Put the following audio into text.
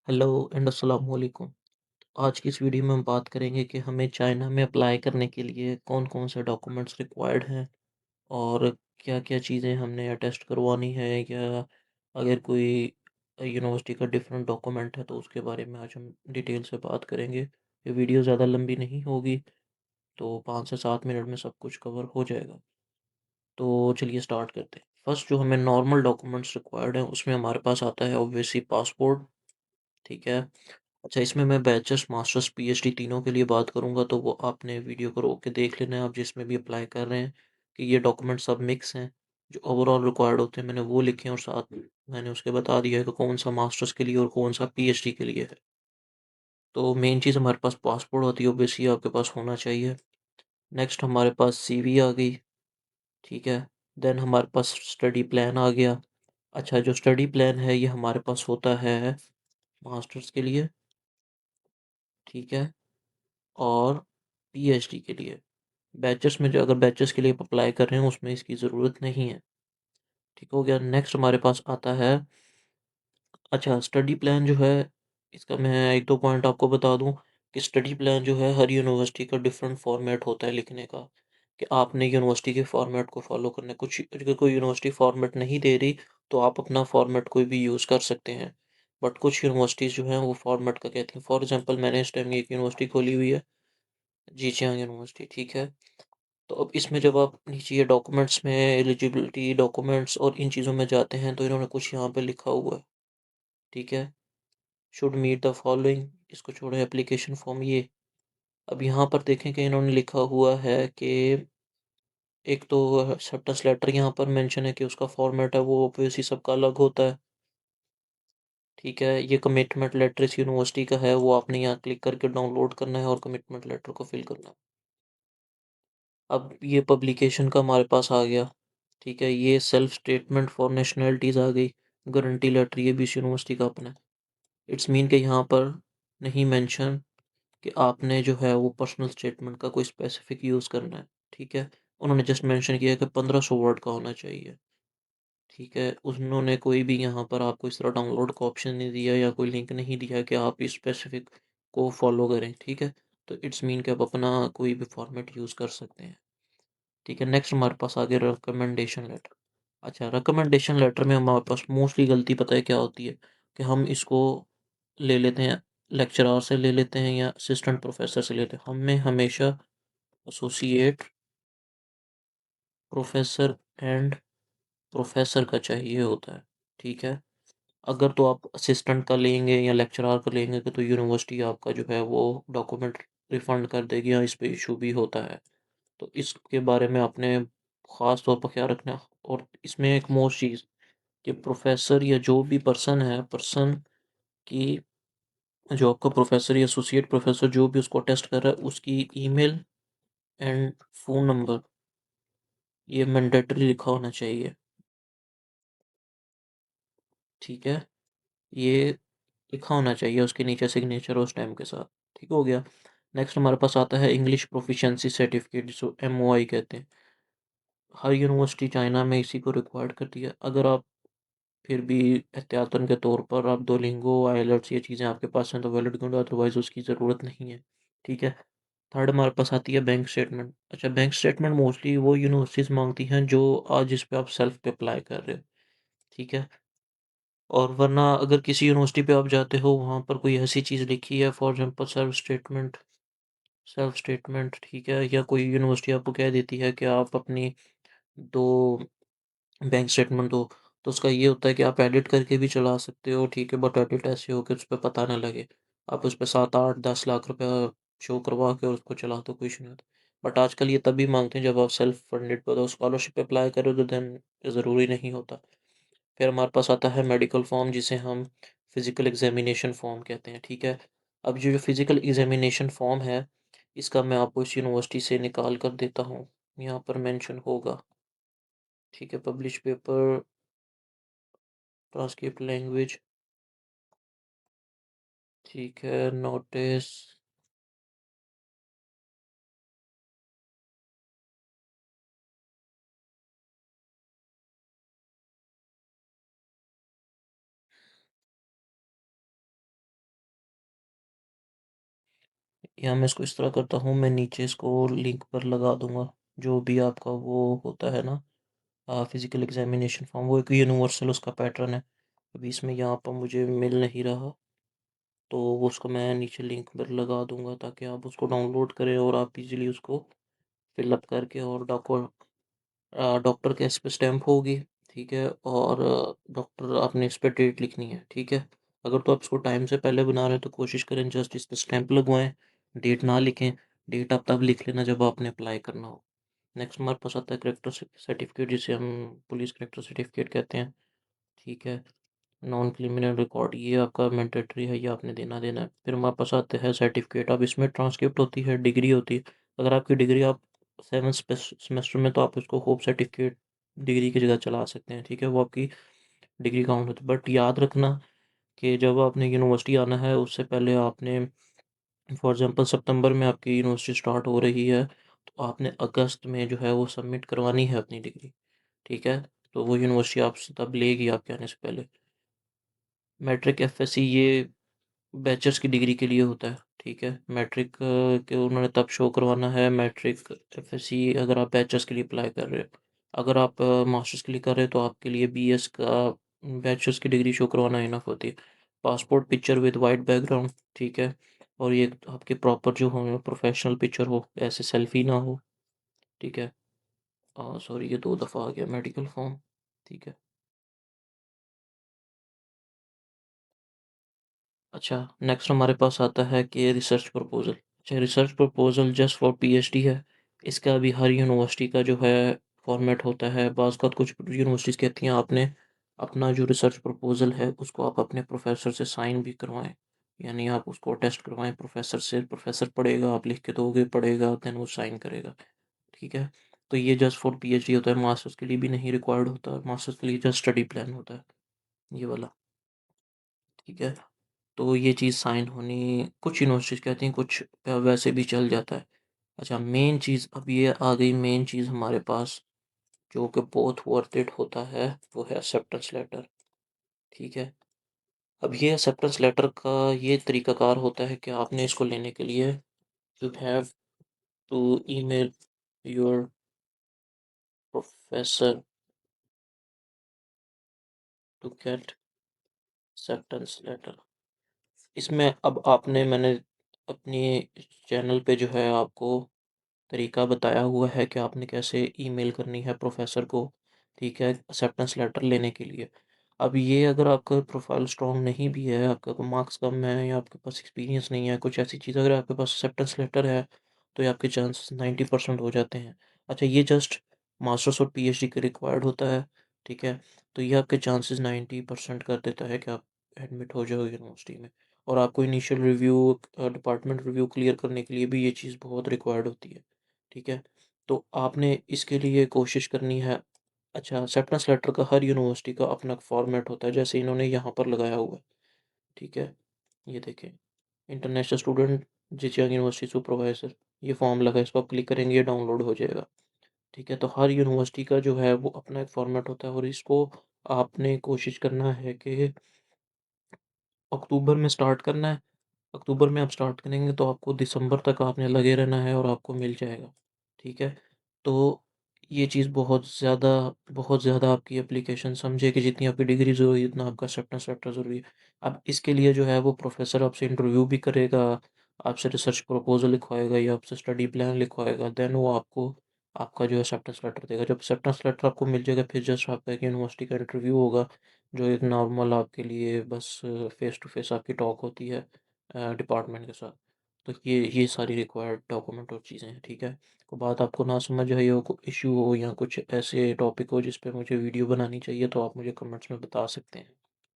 Hello and अस्सलाम वालेकुम। आज की इस वीडियो में हम बात करेंगे कि हमें चाइना में अप्लाई करने के लिए कौन-कौन से डॉक्यूमेंट्स रिक्वायर्ड हैं और क्या-क्या चीज़ें हमने अटेस्ट करवानी है या अगर कोई यूनिवर्सिटी का डिफरेंट डॉक्यूमेंट है तो उसके बारे में आज हम डिटेल से बात करेंगे। ये वीडियो ज़्यादा लंबी नहीं होगी, तो 5 से 7 मिनट में सब कुछ कवर हो जाएगा। तो चलिए स्टार्ट करते हैं। फर्स्ट जो हमें नॉर्मल डॉक्यूमेंट्स रिक्वायर्ड हैं उसमें हमारे पास आता है ऑब्वियसली पासपोर्ट, ठीक है? अच्छा, इसमें मैं बैचलर्स, मास्टर्स, पीएचडी तीनों के लिए बात करूँगा, तो वो आपने वीडियो को रोक के देख लेना है आप जिसमें भी अप्लाई कर रहे हैं कि ये डॉक्यूमेंट सब मिक्स हैं। जो ओवरऑल रिक्वायर्ड होते हैं मैंने वो लिखे हैं और साथ में मैंने उसके बता दिया है कि कौन-सा मास्टर्स के लिए और कौन-सा पीएचडी के लिए है। तो मेन चीज़ हमारे पास पासपोर्ट होती है, ऑब्वियसली आपके पास होना चाहिए। नेक्स्ट हमारे पास सीवी आ गई, ठीक है? देन हमारे पास स्टडी प्लान आ गया। अच्छा, जो स्टडी प्लान है ये हमारे पास होता है मास्टर्स के लिए, ठीक है? और पीएचडी के लिए। बैचलर्स में जो अगर बैचलर्स के लिए आप अप्लाई कर रहे हैं उसमें इसकी ज़रूरत नहीं है। ठीक हो गया। नेक्स्ट हमारे पास आता है, अच्छा स्टडी प्लान जो है इसका मैं 1-2 पॉइंट आपको बता दूँ कि स्टडी प्लान जो है हर यूनिवर्सिटी का डिफरेंट फॉर्मेट होता है लिखने का, कि आपने यूनिवर्सिटी के फॉर्मेट को फ़ॉलो करना है। कुछ अगर कोई यूनिवर्सिटी फॉर्मेट नहीं दे रही तो आप अपना फॉर्मेट कोई भी यूज़ कर सकते हैं। बट कुछ यूनिवर्सिटीज़ जो हैं वो फॉर्मेट का कहती हैं। फॉर एग्ज़ाम्पल मैंने इस टाइम एक यूनिवर्सिटी खोली हुई है, जीजियांग यूनिवर्सिटी, ठीक है? तो अब इसमें जब आप नीचे ये डॉक्यूमेंट्स में एलिजिबिलिटी डॉक्यूमेंट्स और इन चीज़ों में जाते हैं तो इन्होंने कुछ यहाँ पे लिखा हुआ है, ठीक है? शुड मीट द फॉलोइंग, इसको छोड़ो, एप्लीकेशन फॉर्म ये। अब यहाँ पर देखें कि इन्होंने लिखा हुआ है कि एक तो एक्सेप्टेंस लेटर यहाँ पर मेंशन है कि उसका फॉर्मेट है वो ऑब्वियसली सबका अलग होता है, ठीक है? ये कमिटमेंट लेटर इस यूनिवर्सिटी का है, वो आपने यहाँ क्लिक करके डाउनलोड करना है और कमिटमेंट लेटर को फिल करना है। अब ये पब्लिकेशन का हमारे पास आ गया, ठीक है? ये सेल्फ स्टेटमेंट फॉर नेशनैलिटीज़ आ गई, गारंटी लेटर ये भी इस यूनिवर्सिटी का अपना है। इट्स मीन कि यहाँ पर नहीं मेंशन कि आपने जो है वो पर्सनल स्टेटमेंट का कोई स्पेसिफिक यूज़ करना है, ठीक है? उन्होंने जस्ट मेंशन किया है कि 1500 वर्ड का होना चाहिए, ठीक है? उन्होंने कोई भी यहाँ पर आपको इस तरह डाउनलोड का ऑप्शन नहीं दिया या कोई लिंक नहीं दिया कि आप इस स्पेसिफिक को फॉलो करें, ठीक है? तो इट्स मीन कि आप अपना कोई भी फॉर्मेट यूज़ कर सकते हैं। ठीक है, नेक्स्ट हमारे पास आ गया रिकमेंडेशन लेटर। अच्छा, रिकमेंडेशन लेटर में हमारे पास मोस्टली गलती पता है क्या होती है कि हम इसको ले लेते हैं, लेक्चरार से ले लेते हैं या असिस्टेंट प्रोफेसर से लेते हैं। हमें हमेशा एसोसिएट प्रोफेसर एंड प्रोफेसर का चाहिए होता है, ठीक है? अगर तो आप असिस्टेंट का लेंगे या लेक्चरार का लेंगे तो यूनिवर्सिटी आपका जो है वो डॉक्यूमेंट रिफंड कर देगी या इस पे इशू भी होता है। तो इसके बारे में आपने ख़ास तौर पर ख्याल रखना है। और इसमें एक मोस्ट चीज़ कि प्रोफ़ेसर या जो भी पर्सन है, पर्सन की जो आपका प्रोफ़ेसर या एसोसिएट प्रोफ़ेसर जो भी उसको टेस्ट कर रहा है, उसकी ईमेल एंड फ़ोन नंबर ये मैंडेटरी लिखा होना चाहिए, ठीक है? ये लिखा होना चाहिए उसके नीचे सिग्नेचर और स्टैम्प के साथ, ठीक हो गया? नेक्स्ट हमारे पास आता है इंग्लिश प्रोफ़िशिएंसी सर्टिफ़िकेट जिसको एमओआई कहते हैं। हर यूनिवर्सिटी चाइना में इसी को रिक्वायर्ड करती है। अगर आप फिर भी एहतियातन के तौर पर आप दुओलिंगो, आइलेट्स ये चीज़ें आपके पास हैं तो वैलिड गुड, अदरवाइज़ उसकी ज़रूरत नहीं है, ठीक है? थर्ड हमारे पास आती है बैंक स्टेटमेंट। अच्छा, बैंक स्टेटमेंट मोस्टली वो यूनिवर्सिटीज़ माँगती हैं जो जिस पे आप सेल्फ पे अप्लाई कर रहे हो, ठीक है? और वरना अगर किसी यूनिवर्सिटी पे आप जाते हो वहाँ पर कोई ऐसी चीज़ लिखी है, फॉर एग्ज़ाम्पल सेल्फ स्टेटमेंट, ठीक है? या कोई यूनिवर्सिटी आपको कह देती है कि आप अपनी 2 बैंक स्टेटमेंट दो, तो उसका ये होता है कि आप एडिट करके भी चला सकते हो, ठीक है? बट एडिट ऐसे हो कि उसपे पता ना लगे। आप उसपे 7, 8, 10 लाख रुपया शो करवा के उसको चला दो, कोई इश्यू नहीं होता। बट आजकल ये तभी माँगते हैं जब आप सेल्फ फंडेड पे हो, तो स्कॉलरशिप पे अप्लाई करो तो देन ज़रूरी नहीं होता। फिर हमारे पास आता है मेडिकल फॉर्म जिसे हम फिज़िकल एग्ज़ामिनेशन फॉर्म कहते हैं, ठीक है? अब जो फिज़िकल एग्ज़ामिनेशन फॉर्म है, इसका मैं आपको इस यूनिवर्सिटी से निकाल कर देता हूँ। यहाँ पर मेंशन होगा, ठीक है? पब्लिश पेपर, ट्रांसक्रिप्ट लैंग्वेज, ठीक है, नोटिस, या मैं इसको इस तरह करता हूँ, मैं नीचे इसको लिंक पर लगा दूँगा, जो भी आपका वो होता है ना, फिज़िकल एग्ज़ामिनेशन फॉर्म, वो एक यूनिवर्सल उसका पैटर्न है। अभी इसमें यहाँ पर मुझे मिल नहीं रहा, तो वो उसको मैं नीचे लिंक पर लगा दूँगा ताकि आप उसको डाउनलोड करें और आप इज़िली उसको फ़िल अप करके और डॉक्टर के इस पे स्टैम्प होगी, ठीक है? और डॉक्टर आपने इस पे डेट लिखनी है, ठीक है? अगर तो आप इसको टाइम से पहले बना रहे हैं तो कोशिश करें जस्ट इस पे स्टैम्प लगवाएँ, डेट ना लिखें, डेट आप तब लिख लेना जब आपने अप्लाई करना हो। नेक्स्ट हमारे पास आता है करैक्टर सर्टिफिकेट, जिसे हम पुलिस करैक्टर सर्टिफिकेट कहते हैं, ठीक है? नॉन क्रिमिनल रिकॉर्ड, ये आपका मैंडेटरी है, ये आपने देना है। फिर हमारे पास आते हैं सर्टिफिकेट, अब इसमें ट्रांसक्रिप्ट होती है, डिग्री होती है। अगर आपकी डिग्री आप 7th सेमेस्टर में, तो आप उसको होप सर्टिफिकेट डिग्री की जगह चला सकते हैं, ठीक है? वो आपकी डिग्री काउंट होती है। बट याद रखना कि जब आपने यूनिवर्सिटी आना है उससे पहले आपने, फॉर एग्जांपल सितंबर में आपकी यूनिवर्सिटी स्टार्ट हो रही है, तो आपने अगस्त में जो है वो सबमिट करवानी है अपनी डिग्री, ठीक है? तो वो यूनिवर्सिटी आपसे तब लेगी आपके आने से पहले। मैट्रिक एफएससी ये बैचलर्स की डिग्री के लिए होता है, ठीक है? मैट्रिक के उन्होंने तब शो करवाना है, मैट्रिक एफएससी अगर आप बैचलर्स के लिए अप्लाई कर रहे हो। अगर आप मास्टर्स के लिए कर रहे हो तो आपके लिए बीएस का बैचलर्स की डिग्री शो करवाना इनफ होती है। Passport picture with white background, ठीक है? और ये आपके प्रॉपर जो हो, प्रोफेशनल पिक्चर हो, ऐसे सेल्फी ना हो, ठीक है? सॉरी, ये 2 दफ़ा आ गया मेडिकल फॉर्म, ठीक है? अच्छा, नेक्स्ट हमारे पास आता है कि रिसर्च प्रपोजल। अच्छा, research proposal just for PhD है। इसका भी हर यूनिवर्सिटी का जो है फॉर्मेट होता है। बाज़ का कुछ यूनिवर्सिटीज़ कहती हैं आपने अपना जो रिसर्च प्रपोजल है उसको आप अपने प्रोफेसर से साइन भी करवाएं, यानी आप उसको अटेस्ट करवाएं प्रोफेसर से। प्रोफेसर पढ़ेगा, आप लिख के दोगे, पढ़ेगा, देन वो साइन करेगा, ठीक है? तो ये जस्ट फॉर पीएचडी होता है, मास्टर्स के लिए भी नहीं रिक्वायर्ड होता। मास्टर्स के लिए जस्ट स्टडी प्लान होता है, ये वाला, ठीक है? तो ये चीज़ साइन होनी कुछ यूनिवर्सिटीज़ कहती हैं, कुछ वैसे भी चल जाता है। अच्छा, मेन चीज़ अब ये आ गई, मेन चीज़ हमारे पास जो कि बहुत वर्थ इट होता है, वो है एक्सेप्टेंस लेटर, ठीक है? अब ये एक्सेप्टेंस लेटर का ये तरीकाकार होता है कि आपने इसको लेने के लिए you have to email your professor to get acceptance letter. इसमें अब आपने मैंने अपनी चैनल पे जो है आपको तरीका बताया हुआ है कि आपने कैसे ईमेल करनी है प्रोफेसर को, ठीक है, एक्सेप्टेंस लेटर लेने के लिए। अब ये अगर आपका प्रोफाइल स्ट्रॉन्ग नहीं भी है, आपका मार्क्स कम है या आपके पास एक्सपीरियंस नहीं है, कुछ ऐसी चीज़, अगर आपके पास एक्सेप्टेंस लेटर है तो ये आपके चांसेस 90% हो जाते हैं। अच्छा, ये जस्ट मास्टर्स और पीएचडी के रिक्वायर्ड होता है, ठीक है? तो ये आपके चांसेस 90% कर देता है कि आप एडमिट हो जाओ यूनिवर्सिटी में। और आपको initial review, department review clear करने के लिए भी ये चीज़ बहुत रिक्वायर्ड होती है, ठीक है? तो आपने इसके लिए कोशिश करनी है। अच्छा, एक्सेप्टेंस लेटर का हर यूनिवर्सिटी का अपना फॉर्मेट होता है, जैसे इन्होंने यहाँ पर लगाया हुआ है, ठीक है? ये देखें, इंटरनेशनल स्टूडेंट जिचियांग यूनिवर्सिटी सुपरवाइजर, ये फॉर्म लगा है, इस पर आप क्लिक करेंगे ये डाउनलोड हो जाएगा, ठीक है? तो हर यूनिवर्सिटी का जो है वो अपना एक फॉर्मेट होता है और इसको आपने कोशिश करना है कि अक्टूबर में स्टार्ट करना है। अक्टूबर में आप स्टार्ट करेंगे तो आपको दिसंबर तक आपने लगे रहना है और आपको मिल जाएगा, ठीक है? तो ये चीज़ बहुत ज़्यादा आपकी एप्लीकेशन समझे कि जितनी आपकी डिग्री ज़रूरी है उतना आपका एक्सेप्टेंस लेटर ज़रूरी है। अब इसके लिए जो है वो प्रोफ़ेसर आपसे इंटरव्यू भी करेगा, आपसे रिसर्च प्रपोज़ल लिखवाएगा या आपसे स्टडी प्लान लिखवाएगा, देन वो आपको आपका जो है एक्सेप्टेंस लेटर देगा। जब एक्सेप्टेंस लेटर आपको मिल जाएगा फिर जस्ट आपका एक यूनिवर्सिटी का इंटरव्यू होगा, जो एक नॉर्मल आपके लिए बस फ़ेस टू फ़ेस आपकी टॉक होती है डिपार्टमेंट के साथ। तो ये सारी रिक्वायर्ड डॉक्यूमेंट और चीज़ें हैं, ठीक है? कोई बात आपको ना समझ आई हो, कोई इश्यू हो या कुछ ऐसे टॉपिक हो जिस पे मुझे वीडियो बनानी चाहिए तो आप मुझे कमेंट्स में बता सकते हैं।